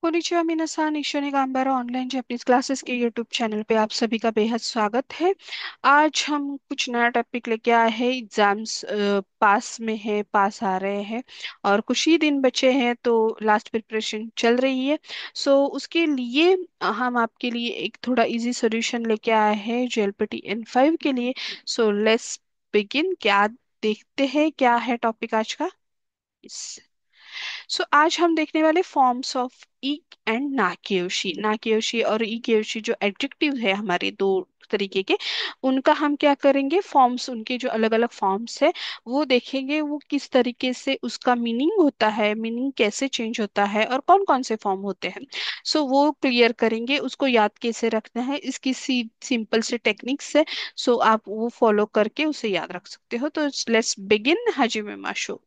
Konnichiwa मिनासान ईशोनी गाम्बारा online Japanese classes के YouTube channel पे आप सभी का बेहद स्वागत है। आज हम कुछ नया टॉपिक लेके आए हैं। एग्जाम्स पास में है, पास आ रहे हैं और कुछ ही दिन बचे हैं तो लास्ट प्रिपरेशन चल रही है। सो उसके लिए हम आपके लिए एक थोड़ा इजी सॉल्यूशन लेके आए हैं JLPT N5 के लिए। So let's begin. क्या देखते हैं क्या है टॉपिक आज का। सो आज हम देखने वाले फॉर्म्स ऑफ ई एंड नाकेयोशी। नाकेयोशी और इकेयोशी जो एडजेक्टिव है हमारे दो तरीके के, उनका हम क्या करेंगे, फॉर्म्स उनके जो अलग अलग फॉर्म्स है वो देखेंगे। वो किस तरीके से उसका मीनिंग होता है, मीनिंग कैसे चेंज होता है और कौन कौन से फॉर्म होते हैं। सो वो क्लियर करेंगे, उसको याद कैसे रखना है, इसकी सिंपल से टेक्निक्स है। सो आप वो फॉलो करके उसे याद रख सकते हो। तो लेट्स बिगिन। हाजिमे माशो।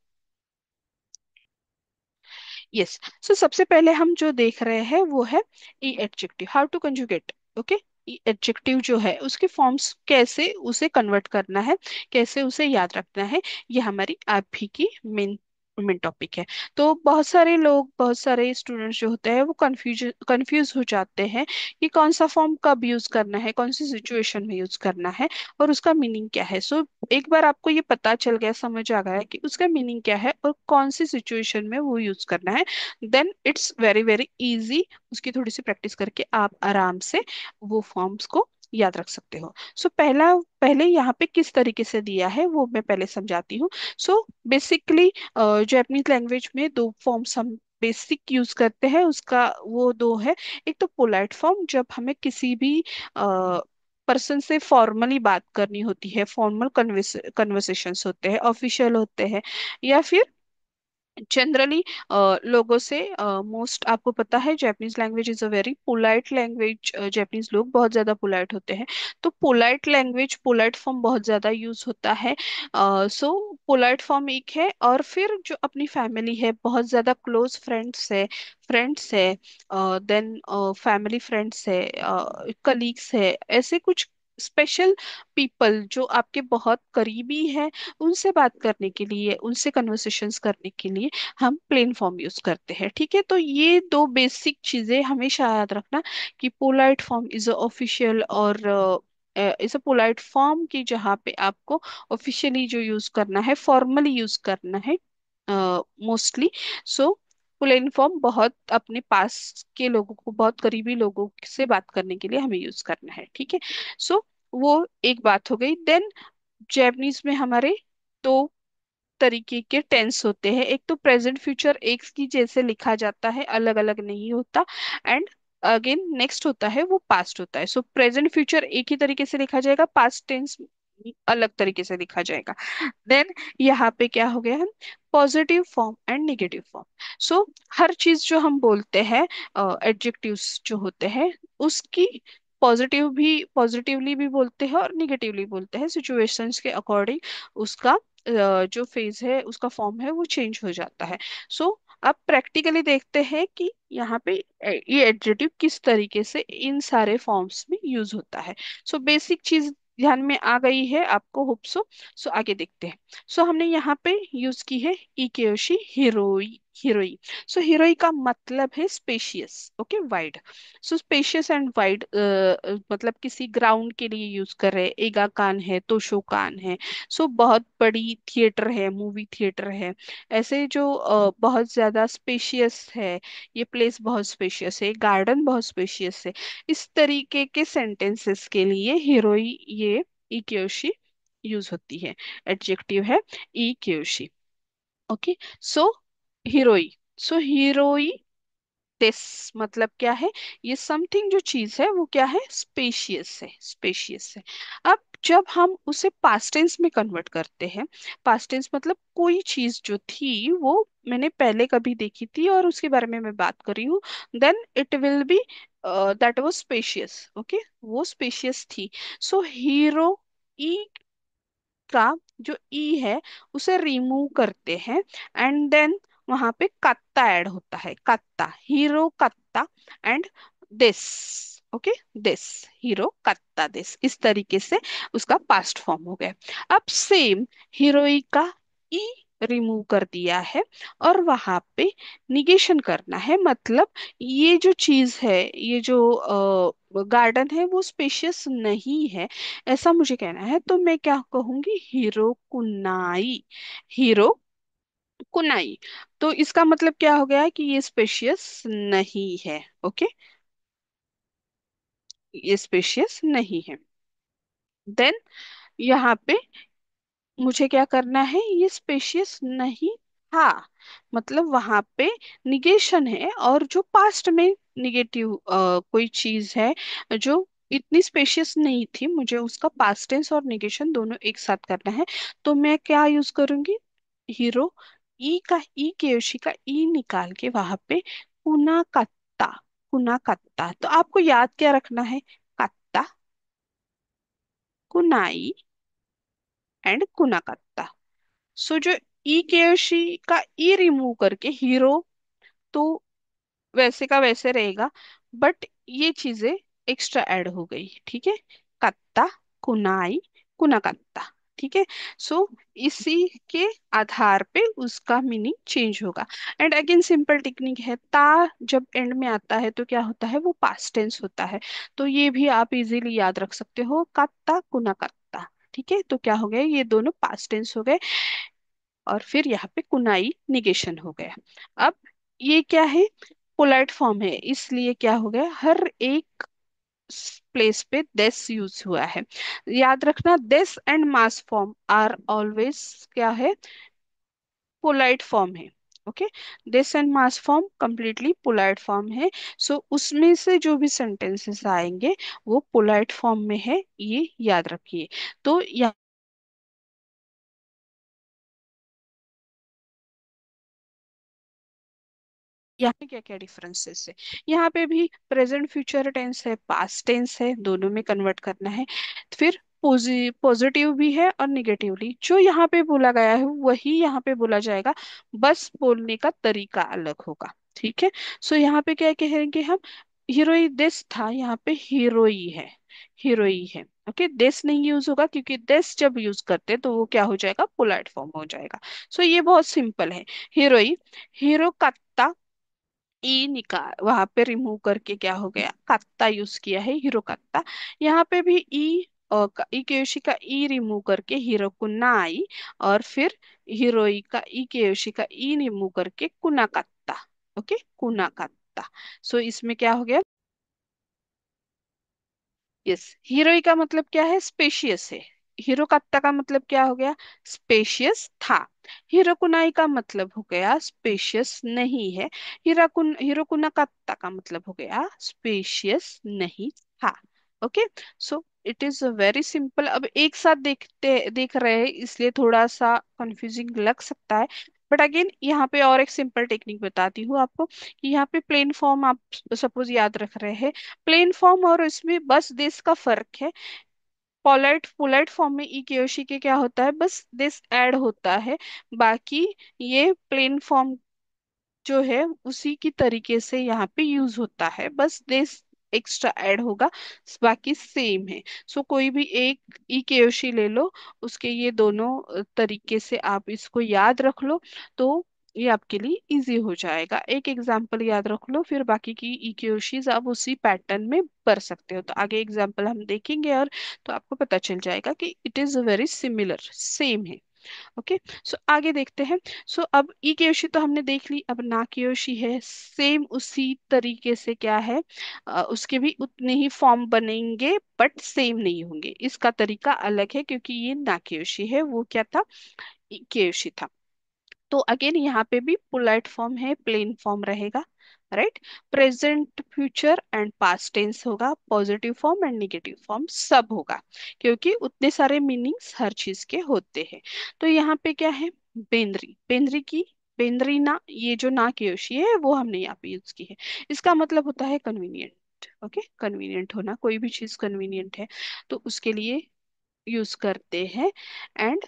यस। सो सबसे पहले हम जो देख रहे हैं वो है I adjective, how to conjugate. Okay. I adjective जो है उसके फॉर्म्स कैसे उसे कन्वर्ट करना है, कैसे उसे याद रखना है, ये हमारी अभी की मेन मेन टॉपिक है। तो बहुत सारे लोग, बहुत सारे स्टूडेंट्स जो होते हैं वो कंफ्यूज हो जाते हैं कि कौन सा फॉर्म कब यूज करना है, कौन सी सिचुएशन में यूज करना है और उसका मीनिंग क्या है। सो एक बार आपको ये पता चल गया, समझ आ गया कि उसका मीनिंग क्या है और कौन सी सिचुएशन में वो यूज करना है, then it's very very easy. उसकी थोड़ी सी प्रैक्टिस करके आप आराम से वो फॉर्म्स को याद रख सकते हो। सो पहला, पहले यहाँ पे किस तरीके से दिया है वो मैं पहले समझाती हूँ। सो बेसिकली जापानीज लैंग्वेज में दो फॉर्म्स हम बेसिक यूज करते हैं, उसका वो दो है। एक तो पोलाइट फॉर्म, जब हमें किसी भी पर्सन से फॉर्मली बात करनी होती है, फॉर्मल कन्वर्सेशंस होते हैं, ऑफिशियल होते हैं, या फिर जनरली लोगों से। मोस्ट आपको पता है Japanese language is a very polite language. Japanese लोग बहुत ज्यादा पोलाइट होते हैं। तो पोलाइट लैंग्वेज, पोलाइट फॉर्म बहुत ज्यादा यूज होता है। सो पोलाइट फॉर्म एक है, और फिर जो अपनी फैमिली है, बहुत ज्यादा क्लोज फ्रेंड्स है, देन फैमिली फ्रेंड्स है, कलीग्स है, ऐसे कुछ स्पेशल पीपल जो आपके बहुत करीबी है, उनसे बात करने के लिए, उनसे कन्वर्सेशंस करने के लिए हम प्लेन फॉर्म यूज करते हैं। ठीक है, तो ये दो बेसिक चीजें हमेशा याद रखना कि polite form is a official और इज अ पोलाइट फॉर्म की जहाँ पे आपको ऑफिशियली जो यूज करना है, फॉर्मली यूज करना है मोस्टली। सो प्लेन फॉर्म बहुत अपने पास के लोगों को, बहुत करीबी लोगों से बात करने के लिए हमें यूज करना है। ठीक है। सो वो एक बात हो गई। देन जैपनीज में हमारे दो तरीके के टेंस होते हैं। एक तो प्रेजेंट फ्यूचर एक की जैसे लिखा जाता है, अलग अलग नहीं होता। एंड अगेन नेक्स्ट होता है वो पास्ट होता है। सो प्रेजेंट फ्यूचर एक ही तरीके से लिखा जाएगा, पास्ट टेंस अलग तरीके से लिखा जाएगा। देन यहाँ पे क्या हो गया है, positive form and negative form. So हर चीज जो हम बोलते हैं, एडजेक्टिव्स जो होते हैं उसकी पॉजिटिव भी, पॉजिटिवली भी बोलते हैं और निगेटिवली बोलते हैं। सिचुएशंस के अकॉर्डिंग उसका जो फेज है, उसका फॉर्म है, वो चेंज हो जाता है। सो अब प्रैक्टिकली देखते हैं कि यहाँ पे ये एडजेक्टिव किस तरीके से इन सारे फॉर्म्स में यूज होता है। सो बेसिक चीज ध्यान में आ गई है आपको, होप सो। सो आगे देखते हैं। सो हमने यहाँ पे यूज की है इकेयोशी हिरोई। हिरोई, सो हिरोई का मतलब है spacious, okay, wide. So spacious and wide मतलब किसी ग्राउंड के लिए यूज कर रहे हैं। एगा कान है, तोशो कान है। सो बहुत बड़ी थिएटर है, मूवी थिएटर है, ऐसे जो बहुत ज्यादा स्पेशियस है, ये प्लेस बहुत स्पेशियस है, गार्डन बहुत स्पेशियस है, इस तरीके के सेंटेंसेस के लिए हीरोई, ये इक्योशी यूज होती है। एडजेक्टिव है इक्योशी। ओके। सो हीरोई, सो हीरोई दिस मतलब क्या है, ये समथिंग जो चीज है वो क्या है, स्पेशियस है, स्पेशियस है। अब जब हम उसे पास्ट टेंस में कन्वर्ट करते हैं, पास्ट टेंस मतलब कोई चीज जो थी वो मैंने पहले कभी देखी थी और उसके बारे में मैं बात कर रही हूँ, then it will be that was spacious. Okay, वो स्पेशियस थी। सो हीरो ई का जो ई है उसे रिमूव करते हैं, एंड देन वहां पे कत्ता ऐड होता है, कत्ता, हीरो कत्ता and this. Okay, this, hero कत्ता दिस, इस तरीके से उसका पास्ट फॉर्म हो गया। अब सेम हीरोई का ई रिमूव कर दिया है और वहां पे निगेशन करना है, मतलब ये जो चीज है, ये जो गार्डन है वो स्पेशियस नहीं है, ऐसा मुझे कहना है। तो मैं क्या कहूंगी, हीरो कुनाई, हीरो कुनाई। तो इसका मतलब क्या हो गया कि ये स्पेशियस नहीं है। ओके, ये स्पेशियस नहीं है। देन यहाँ पे मुझे क्या करना है, ये स्पेशियस नहीं था, मतलब वहां पे निगेशन है, और जो पास्ट में निगेटिव कोई चीज है जो इतनी स्पेशियस नहीं थी, मुझे उसका पास्ट टेंस और निगेशन दोनों एक साथ करना है। तो मैं क्या यूज करूंगी, हीरो, ई के ओशी का ई निकाल के वहां पे कुना कत्ता, कुना कत्ता। तो आपको याद क्या रखना है, कत्ता, कुनाई एंड कुना कत्ता। सो जो ई केयोशी का ई रिमूव करके हीरो तो वैसे का वैसे रहेगा, बट ये चीजें एक्स्ट्रा ऐड हो गई, ठीक है। कत्ता, कुनाई, कुना कत्ता, ठीक है। सो इसी के आधार पे उसका मीनिंग चेंज होगा। एंड अगेन सिंपल टेक्निक है, ता जब एंड में आता है तो क्या होता है, वो पास्ट टेंस होता है। तो ये भी आप इजीली याद रख सकते हो, कत्ता कुना कत्ता। ठीक है, तो क्या हो गया, ये दोनों पास्ट टेंस हो गए, और फिर यहाँ पे कुनाई निगेशन हो गया। अब ये क्या है, पोलाइट फॉर्म है, इसलिए क्या हो गया, हर एक प्लेस पे दिस यूज हुआ है। याद रखना, this and mass form are always क्या है, पोलाइट फॉर्म है। Okay, this and mass form completely polite form है। सो उसमें से जो भी सेंटेंसेस आएंगे वो पोलाइट फॉर्म में है, ये याद रखिए। तो यहाँ पे क्या क्या डिफरेंसेस है, यहाँ पे भी प्रेजेंट फ्यूचर टेंस है, पास्ट टेंस है, दोनों में कन्वर्ट करना है। फिर पॉजिटिव भी है और निगेटिवली, जो यहाँ पे बोला गया है वही यहाँ पे बोला जाएगा, बस बोलने का तरीका अलग होगा। ठीक है, सो यहाँ पे क्या कहेंगे हम, हीरोई दिस था, यहाँ पे हीरोई है, हीरोई है। ओके, दिस नहीं यूज होगा, क्योंकि दिस जब यूज करते हैं तो वो क्या हो जाएगा, पोलाइट फॉर्म हो जाएगा। सो ये बहुत सिंपल है। हीरोई, हीरो कत्ता, ई निकाल वहां पे रिमूव करके क्या हो गया, कत्ता यूज किया है, हीरो कत्ता। यहाँ पे भी ई और ई केयोशी का ई रिमूव करके हीरो कुन्ना आई, और फिर हीरोई का ई केयोशी का ई रिमूव करके कुना कत्ता। ओके, कुना कत्ता। सो इसमें क्या हो गया, यस, हीरोई का मतलब क्या है, स्पेशियस है। हीरो कत्ता का मतलब क्या हो गया, स्पेशियस था। हीरो कुनाई का मतलब हो गया स्पेशियस नहीं है। हीरो कुना कत्ता का मतलब हो गया स्पेशियस नहीं था। Okay, so it is very simple. अब एक साथ देख रहे हैं इसलिए थोड़ा सा कंफ्यूजिंग लग सकता है, बट अगेन यहाँ पे और एक सिंपल टेक्निक बताती हूँ आपको, कि यहाँ पे प्लेन फॉर्म आप सपोज याद रख रहे हैं, प्लेन फॉर्म और इसमें बस दिस का फर्क है। पोलाइट पोलाइट फॉर्म में ई के के क्या होता है, बस दिस ऐड होता है, बाकी ये प्लेन फॉर्म जो है उसी की तरीके से यहाँ पे यूज होता है, बस दिस एक्स्ट्रा ऐड होगा, बाकी सेम है। सो कोई भी एक ई के ले लो, उसके ये दोनों तरीके से आप इसको याद रख लो, तो ये आपके लिए इजी हो जाएगा। एक एग्जाम्पल याद रख लो, फिर बाकी की इक्वेशंस आप उसी पैटर्न में कर सकते हो। तो आगे एग्जाम्पल हम देखेंगे, और तो आपको पता चल जाएगा कि it is very similar, same है। ओके, सो आगे देखते हैं। सो अब ई कियोशी तो हमने देख ली, अब ना कियोशी है, सेम उसी तरीके से क्या है, उसके भी उतने ही फॉर्म बनेंगे, बट सेम नहीं होंगे, इसका तरीका अलग है, क्योंकि ये ना कियोशी है, वो क्या था, ई कियोशी था। तो अगेन यहाँ पे भी पोलाइट फॉर्म है, प्लेन फॉर्म रहेगा, right. Present future and past tense होगा, positive form and negative form सब होगा, क्योंकि उतने सारे मीनिंग्स हर चीज के होते हैं। तो यहाँ पे क्या है, बेंद्री, बेंद्री की, बेंद्री ना, ये जो ना की योशी है वो हमने यहाँ पे यूज की है। इसका मतलब होता है कन्वीनियंट। ओके, कन्वीनियंट होना, कोई भी चीज कन्वीनियंट है तो उसके लिए यूज करते हैं। एंड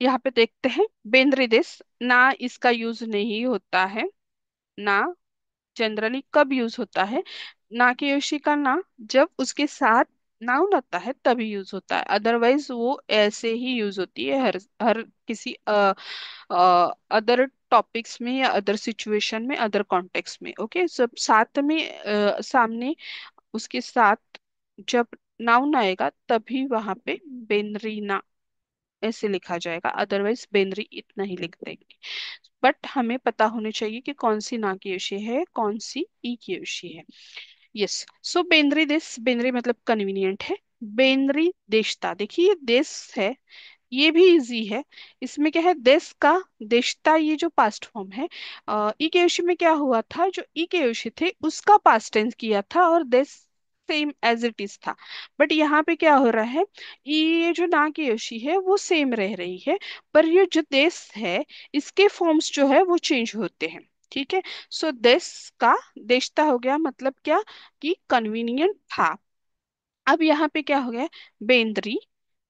यहाँ पे देखते हैं, बेंद्री दिस ना, इसका यूज नहीं होता है, ना जनरली कब यूज होता है, ना के योशी का ना, जब उसके साथ नाउन आता है तभी यूज होता है, अदरवाइज वो ऐसे ही यूज होती है हर हर किसी अदर टॉपिक्स में या अदर सिचुएशन में, अदर कॉन्टेक्स्ट में। ओके, सब साथ में सामने उसके साथ जब नाउन आएगा तभी वहां पे बेनरीना ऐसे लिखा जाएगा, अदरवाइज बेनरी इतना ही लिख देंगे। बट हमें पता होनी चाहिए कि कौन सी ना की योशी है, कौन सी ई की योशी है। यस, सो बेंद्री देश, बेंद्री मतलब कन्वीनियंट है। बेंद्री देशता, देखिए ये देश है, ये भी इजी है। इसमें क्या है, देश का, देशता, ये जो पास्ट फॉर्म है। इकेयोशी में क्या हुआ था, जो इकेयोशी थे उसका पास्ट टेंस किया था और देश सेम एज इट इज था। बट यहाँ पे क्या हो रहा है, ये जो ना की योशी है वो सेम रह रही है, पर ये जो देश है इसके फॉर्म्स जो है वो चेंज होते हैं। ठीक है, सो देश का देशता हो गया, मतलब क्या, कि कन्वीनियंट था। अब यहाँ पे क्या हो गया, बेंद्री,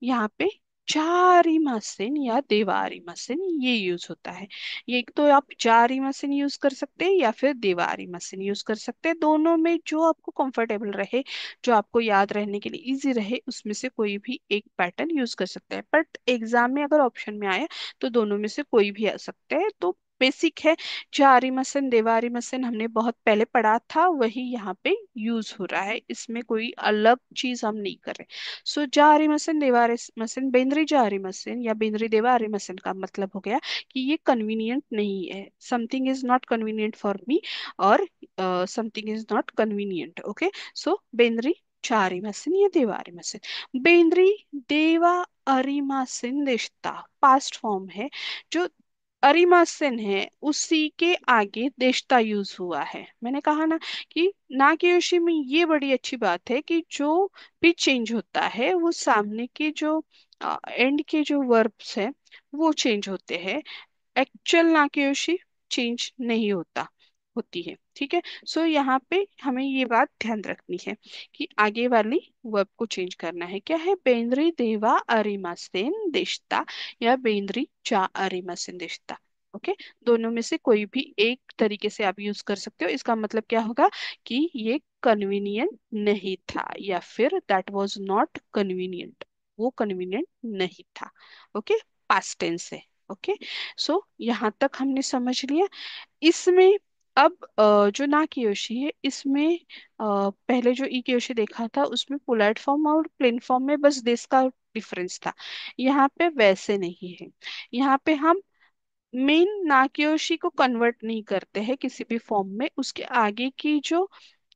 यहाँ पे जारी मशीन या देवारी मशीन ये यूज होता है। ये एक तो आप जारी मशीन यूज कर सकते हैं या फिर देवारी मशीन यूज कर सकते हैं, दोनों में जो आपको कंफर्टेबल रहे, जो आपको याद रहने के लिए इजी रहे, उसमें से कोई भी एक पैटर्न यूज कर सकते हैं। बट एग्जाम में अगर ऑप्शन में आए तो दोनों में से कोई भी आ सकता है। तो बेसिक है, जारी मसन देवारी मसन हमने बहुत पहले पढ़ा था, वही यहाँ पे यूज हो रहा है, इसमें कोई अलग चीज हम नहीं कर रहे। सो जारी मसन देवारी मसन, बेंद्री जारी मसन या बेंद्री देवारी मसन का मतलब हो गया कि ये कन्वीनियंट नहीं है, something is not convenient for me, और something is not convenient. Okay, so बेंद्री जारी मसन या देवारी मसन, बेंद्री देवा अरिमासिन रिश्ता पास्ट फॉर्म है। जो अरिमासिन है उसी के आगे देशता यूज हुआ है। मैंने कहा ना कि नागयोशी में ये बड़ी अच्छी बात है कि जो भी चेंज होता है वो सामने के जो एंड के जो वर्ब्स हैं वो चेंज होते हैं, एक्चुअल नाक्योशी चेंज नहीं होता, होती है। ठीक है, सो यहाँ पे हमें ये बात ध्यान रखनी है कि आगे वाली वर्ब को चेंज करना है। क्या है, बेंद्री देवा अरिमासेन दिशता या बेंद्री चा अरिमासेन दिशता। ओके, दोनों में से कोई भी एक तरीके से आप यूज कर सकते हो। इसका मतलब क्या होगा कि ये कन्वीनियंट नहीं था या फिर दैट वाज नॉट कन्वीनियंट, वो कन्वीनियंट नहीं था। ओके, पास्ट टेंस है। ओके, सो यहाँ तक हमने समझ लिया। इसमें अब जो ना कियोशी है इसमें पहले जो ई कियोशी देखा था उसमें पोलाइट फॉर्म और प्लेन फॉर्म में बस देश का डिफरेंस था। यहाँ पे वैसे नहीं है, यहाँ पे हम मेन नाक्योशी को कन्वर्ट नहीं करते हैं किसी भी फॉर्म में, उसके आगे की जो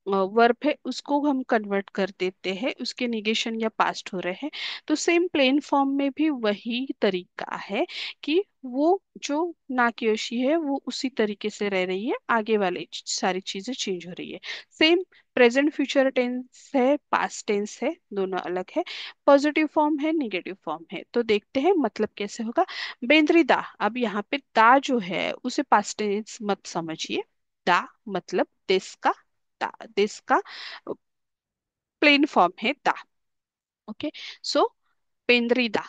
वर्ब है उसको हम कन्वर्ट कर देते हैं, उसके निगेशन या पास्ट हो रहे हैं। तो सेम प्लेन फॉर्म में भी वही तरीका है कि वो जो नाक्योशी है वो उसी तरीके से रह रही है, आगे वाले सारी चीजें चेंज हो रही है। सेम प्रेजेंट फ्यूचर टेंस है, पास्ट टेंस है, दोनों अलग है, पॉजिटिव फॉर्म है, निगेटिव फॉर्म है। तो देखते हैं मतलब कैसे होगा। बेंद्री दा, अब यहाँ पे दा जो है उसे पास्ट टेंस मत समझिए, दा मतलब देश का, दिस का प्लेन फॉर्म है दा। ओके, सो पेंद्रिदा।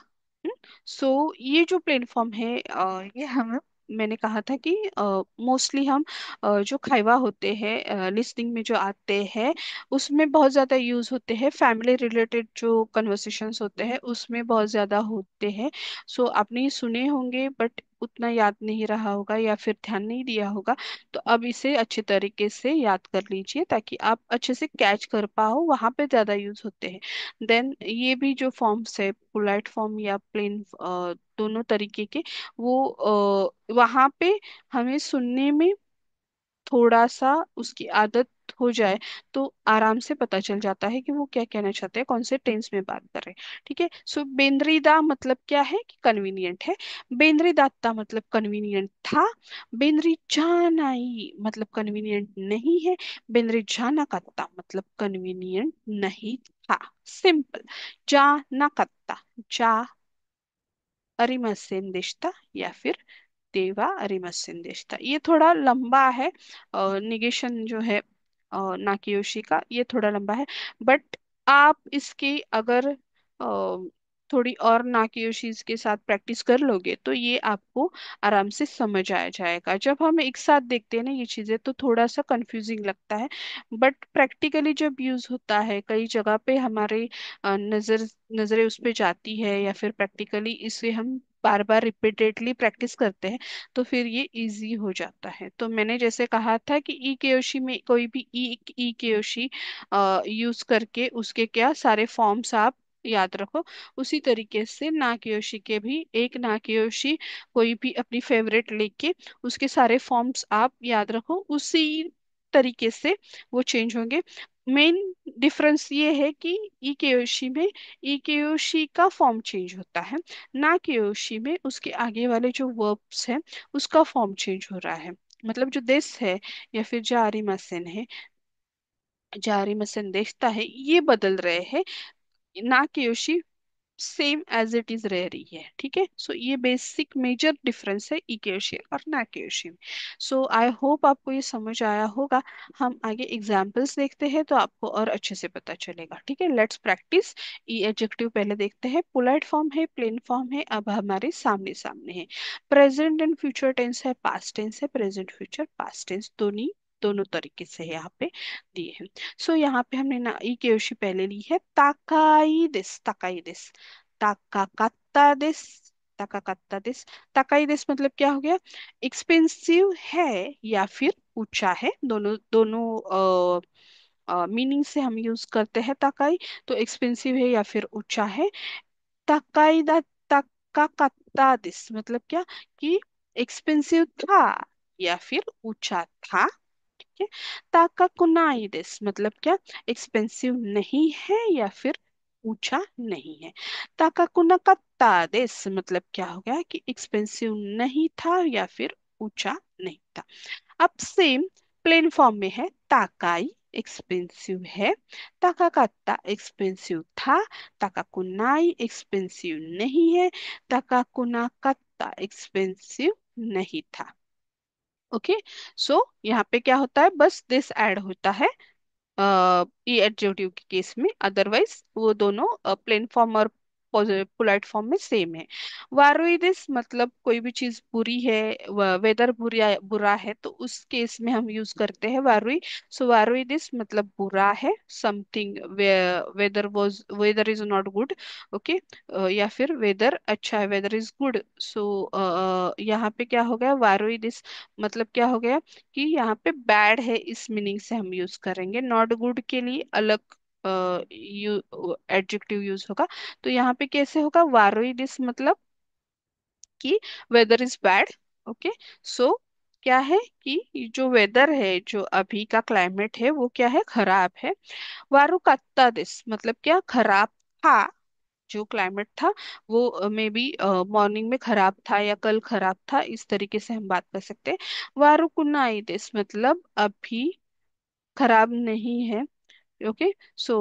सो ये जो प्लेन फॉर्म है ये हम, मैंने कहा था कि मोस्टली हम जो खाइवा होते हैं लिसनिंग में जो आते हैं उसमें बहुत ज़्यादा यूज़ होते हैं, फैमिली रिलेटेड जो कन्वर्सेशंस होते हैं उसमें बहुत ज़्यादा होते हैं। सो आपने ये सुने होंगे बट उतना याद नहीं रहा होगा या फिर ध्यान नहीं दिया होगा, तो अब इसे अच्छे तरीके से याद कर लीजिए ताकि आप अच्छे से कैच कर पाओ, वहां पे ज़्यादा यूज़ होते हैं। देन ये भी जो फॉर्म्स है पोलाइट फॉर्म या प्लेन, दोनों तरीके के, वो वहां पे हमें सुनने में थोड़ा सा उसकी आदत हो जाए तो आराम से पता चल जाता है कि वो क्या कहना चाहते हैं, कौन से टेंस में बात कर रहे हैं। ठीक है, सो बेंद्रीदा मतलब क्या है कि कन्वीनियंट है, बेंद्री दात्ता मतलब कन्वीनियंट था, बेंद्री जानाई मतलब कन्वीनियंट नहीं है, बेंद्री जाना कत्ता मतलब कन्वीनियंट नहीं था। सिंपल, जा ना कत्ता, जा अरिमर्सेंदिश्ता या फिर देवा अरिमर्सेंदिश्ता। ये थोड़ा लंबा है, निगेशन जो है नाकियोशी का ये थोड़ा लंबा है, बट आप इसकी अगर थोड़ी और नाकियोशीज के साथ प्रैक्टिस कर लोगे तो ये आपको आराम से समझ आ जाएगा। जब हम एक साथ देखते हैं ना ये चीजें तो थोड़ा सा कंफ्यूजिंग लगता है, बट प्रैक्टिकली जब यूज होता है कई जगह पे हमारे नजरें उस पे जाती है, या फिर प्रैक्टिकली इसे हम बार बार रिपीटेडली प्रैक्टिस करते हैं तो फिर ये इजी हो जाता है। तो मैंने जैसे कहा था कि ई केयोशी में कोई भी ई केयोशी यूज करके उसके क्या सारे फॉर्म्स आप याद रखो। उसी तरीके से नाकयोशी के भी एक नाकयोशी कोई भी अपनी फेवरेट लेके उसके सारे फॉर्म्स आप याद रखो, उसी तरीके से वो चेंज होंगे। मेन डिफरेंस ये है कि ई केयोशी में ई केयोशी का फॉर्म चेंज होता है, ना केयोशी में उसके आगे वाले जो वर्ब्स हैं उसका फॉर्म चेंज हो रहा है। मतलब जो दिस है या फिर जारी मसन है, जारी मसन देखता है, ये बदल रहे हैं, ना केयोशी सेम एज इट इज रह रही है। ठीक है, सो ये बेसिक मेजर डिफरेंस है इकेशी और नाकेशी में। सो आई होप आपको ये समझ आया होगा। हम आगे एग्जाम्पल्स देखते हैं तो आपको और अच्छे से पता चलेगा। ठीक है, लेट्स प्रैक्टिस। ई एडजेक्टिव पहले देखते हैं। पोलाइट फॉर्म है, प्लेन फॉर्म है, अब हमारे सामने सामने है। प्रेजेंट एंड फ्यूचर टेंस है, पास्ट टेंस है, प्रेजेंट फ्यूचर पास्ट टेंस दोनों दोनों तरीके से है यहाँ पे दिए हैं। सो यहाँ पे हमने ना ई केयोशी पहले ली है, Takai this, ताकाकात्ता this, ताकाकात्ता this. Takai this मतलब क्या हो गया, एक्सपेंसिव है या फिर ऊंचा है, दोनों दोनों मीनिंग से हम यूज करते हैं ताकाई। तो एक्सपेंसिव है या फिर ऊंचा है। ताकाई दा ताकाकात्ता दिस मतलब क्या, कि एक्सपेंसिव था या फिर ऊंचा था। ठीक है, ताका कुनाई दिस मतलब क्या, एक्सपेंसिव नहीं है या फिर ऊंचा नहीं है। ताका कुनाकत्ता दिस मतलब क्या हो गया, कि एक्सपेंसिव नहीं था या फिर ऊंचा नहीं था। अब सेम प्लेन फॉर्म में है, ताकाई एक्सपेंसिव है, ताकाकात्ता एक्सपेंसिव था, ताका कुनाई एक्सपेंसिव नहीं है, ताका कुनाकत्ता एक्सपेंसिव नहीं था। ओके, सो यहाँ पे क्या होता है, बस दिस ऐड होता है ई एडजेक्टिव के केस में, अदरवाइज वो दोनों प्लेन फॉर्म और पोलाइट फॉर्म में सेम है। वारोइदिस मतलब कोई भी चीज बुरी है, वेदर बुरा है तो उस केस में हम यूज करते हैं वारुई। सो वारोइदिस मतलब बुरा है, something whether is not good. Okay, या फिर वेदर अच्छा है, वेदर इज गुड। सो यहाँ पे क्या हो गया, वारोइदिस मतलब क्या हो गया, कि यहाँ पे बैड है इस मीनिंग से हम यूज करेंगे, नॉट गुड के लिए अलग एडजेक्टिव यूज होगा। तो यहाँ पे कैसे होगा, वारोइडिस मतलब कि वेदर इज बैड। ओके, सो क्या है कि ये जो वेदर है, जो अभी का क्लाइमेट है वो क्या है, खराब है। वारुकात्ता दिस मतलब क्या, खराब था, जो क्लाइमेट था वो मे बी मॉर्निंग में खराब था या कल खराब था, इस तरीके से हम बात कर सकते हैं। वारुकुनाई दिस मतलब अभी खराब नहीं है। ओके, सो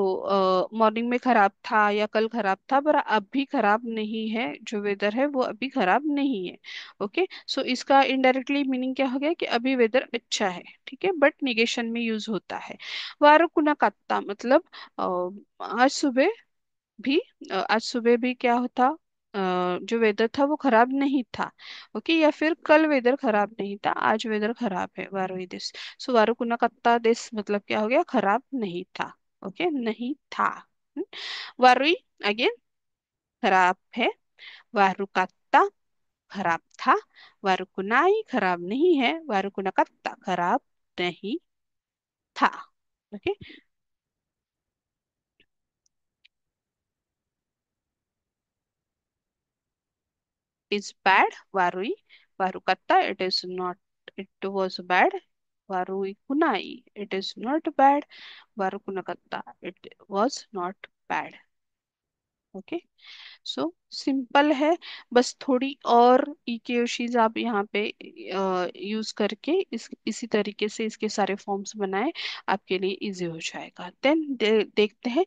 मॉर्निंग में खराब था या कल खराब था, पर अभी खराब नहीं है, जो वेदर है वो अभी खराब नहीं है। ओके, सो इसका इनडायरेक्टली मीनिंग क्या हो गया, कि अभी वेदर अच्छा है। ठीक है, बट निगेशन में यूज होता है। वारुकुना कात्ता मतलब आज सुबह भी आज सुबह भी क्या होता, जो वेदर था वो खराब नहीं था। ओके, या फिर कल वेदर खराब नहीं था, आज वेदर खराब है, वारुई दिस। सो वारुकुना कत्ता दिस मतलब क्या हो गया, खराब नहीं था। ओके, नहीं था। हम्म, वारुई अगेन खराब है, वारुकत्ता खराब था, वारुकुनाई खराब नहीं है, वारुकुना कत्ता खराब नहीं था। Okay, is bad, Varui. Varukatta, it is not, it was bad. Varui Kunai, it is not bad. Varukunakatta, it was not bad. Okay, so simple है। बस थोड़ी और इक्वेशंस आप यहाँ पे यूज करके इसी तरीके से इसके सारे फॉर्म्स बनाए, आपके लिए इजी हो जाएगा। देखते हैं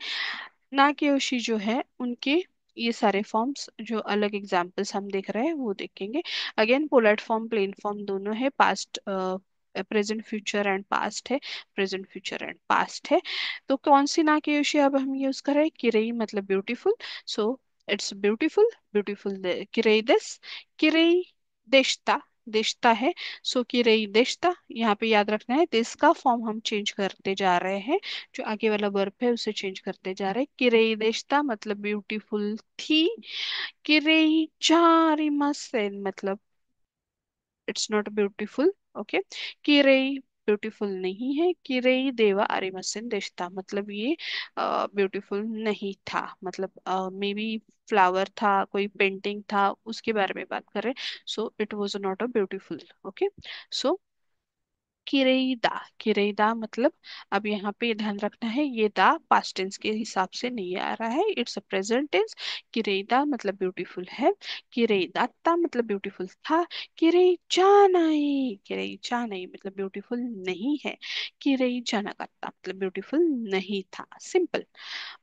ना केयोशी जो है उनके ये सारे फॉर्म्स, जो अलग एग्जांपल्स हम देख रहे हैं वो देखेंगे। Again polite form plain form दोनों है, past present future and past है, प्रेजेंट फ्यूचर एंड पास्ट है। तो कौन सी ना केयोशी अब हम यूज कर रहे हैं, किरई मतलब beautiful. So it's beautiful, beautiful किरेई दिस, किरेई देशता, देशता है। सो किरेई देशता, यहाँ पे याद रखना है दिस का फॉर्म हम चेंज करते जा रहे हैं, जो आगे वाला वर्ब है उसे चेंज करते जा रहे हैं। किरेई देशता मतलब ब्यूटीफुल थी। किरेई जारिमासेन मतलब इट्स नॉट ब्यूटीफुल। ओके, किरेई ब्यूटीफुल नहीं है। किरेई देवा आरिमसेन देशता मतलब ये ब्यूटीफुल नहीं था, मतलब मे बी फ्लावर था, कोई पेंटिंग था, उसके बारे में बात कर रहे हैं। So it was not a beautiful. Okay, so किरेईदा, किरेईदा मतलब, अब यहाँ पे ध्यान रखना है ये दा पास्ट टेंस के हिसाब से नहीं आ रहा है, इट्स अ प्रेजेंट टेंस। किरेईदा मतलब ब्यूटीफुल है। किरेईदात्ता मतलब ब्यूटीफुल था। किरेईचा नहीं, किरेईचा नहीं मतलब ब्यूटीफुल नहीं है। किरेईचा नकात्ता मतलब ब्यूटीफुल नहीं था। सिंपल।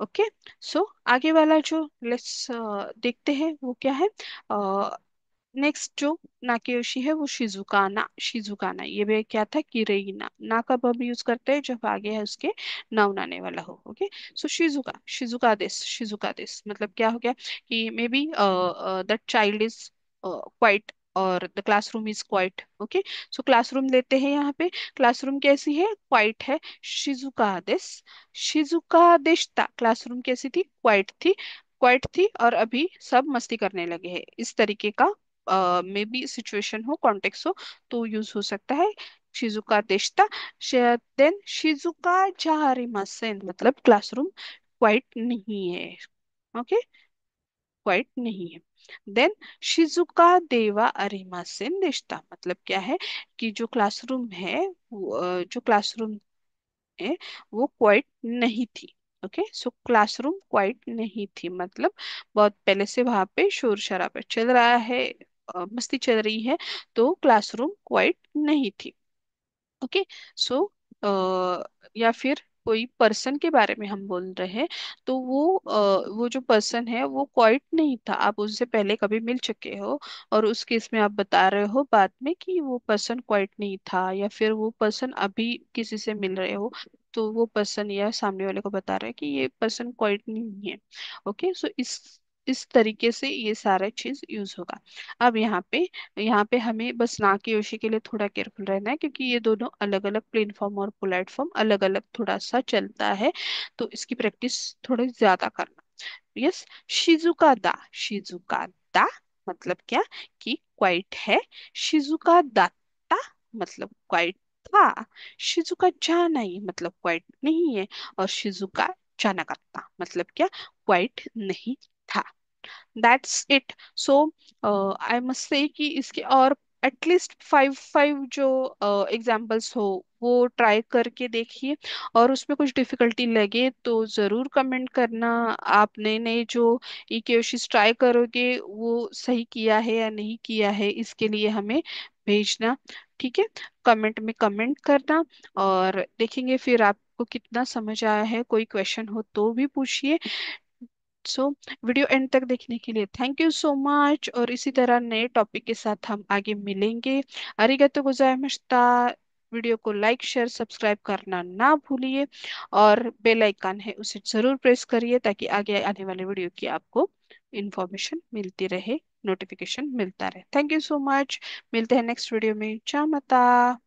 ओके, सो आगे वाला जो लेट्स देखते हैं वो क्या है। नेक्स्ट जो नाकेयोशी है वो शिजुकाना, शिजुकाना ये भी क्या था, किरेइना। ना कब हम यूज करते हैं, जब आगे है उसके नाउन आने वाला हो। ओके, सो शिजुका, शिजुका दिस, शिजुका दिस मतलब क्या हो गया कि maybe that child is quiet और the classroom is quiet. Okay, so classroom लेते हैं यहाँ पे, क्लासरूम कैसी है, क्वाइट है। शिजुका दिस, शिजुका दिशता, क्लासरूम कैसी थी, क्वाइट थी, क्वाइट थी और अभी सब मस्ती करने लगे हैं, इस तरीके का मे बी सिचुएशन हो, कॉन्टेक्स्ट हो, तो यूज हो सकता है। शिजुका देशता, देन शिजुका जारिमासेन मतलब क्लासरूम क्वाइट नहीं है। ओके, क्वाइट नहीं है। देन शिजुका देवा अरिमासेन देशता मतलब क्या है कि जो क्लासरूम है जो क्लासरूम है वो क्वाइट नहीं थी। ओके, सो क्लासरूम क्वाइट नहीं थी मतलब बहुत पहले से वहां पे शोर शराबा चल रहा है, मस्ती चल रही है, तो क्लासरूम क्वाइट नहीं थी। ओके, सो या फिर कोई पर्सन के बारे में हम बोल रहे हैं, तो वो जो पर्सन है वो क्वाइट नहीं था, आप उससे पहले कभी मिल चुके हो और उस केस में आप बता रहे हो बाद में कि वो पर्सन क्वाइट नहीं था, या फिर वो पर्सन अभी किसी से मिल रहे हो, तो वो पर्सन या सामने वाले को बता रहा है कि ये पर्सन क्वाइट नहीं है। ओके, सो इस तरीके से ये सारा चीज यूज होगा। अब यहाँ पे हमें बस ना की योशी के लिए थोड़ा केयरफुल रहना है, क्योंकि ये दोनों अलग अलग, प्लेन फॉर्म और पोलाइट फॉर्म अलग अलग थोड़ा सा चलता है, तो इसकी प्रैक्टिस थोड़ी ज्यादा करना। यस, शिजुका दा, शिजुका दा मतलब क्या कि क्वाइट है। शिजुका दाता मतलब क्वाइट था। शिजुका जानाई मतलब क्वाइट नहीं है। और शिजुका जानाकाता मतलब क्या, क्वाइट नहीं था। That's it. So I must say कि इसके और एटलीस्ट फाइव फाइव जो एग्जाम्पल्स हो वो ट्राई करके देखिए, और उसमें कुछ डिफिकल्टी लगे तो ज़रूर कमेंट करना। आप नए नए जो इक्वेशंस ट्राई करोगे वो सही किया है या नहीं किया है, इसके लिए हमें भेजना। ठीक है, कमेंट में कमेंट करना, और देखेंगे फिर आपको कितना समझ आया है। कोई क्वेश्चन हो तो भी पूछिए। सो वीडियो एंड तक देखने के लिए थैंक यू सो मच, और इसी तरह नए टॉपिक के साथ हम आगे मिलेंगे। अरिगतो गोजाइमाशिता। वीडियो को लाइक शेयर सब्सक्राइब करना ना भूलिए, और बेल आइकन है उसे जरूर प्रेस करिए ताकि आगे आने वाले वीडियो की आपको इंफॉर्मेशन मिलती रहे, नोटिफिकेशन मिलता रहे। थैंक यू सो मच, मिलते हैं नेक्स्ट वीडियो में। चामता।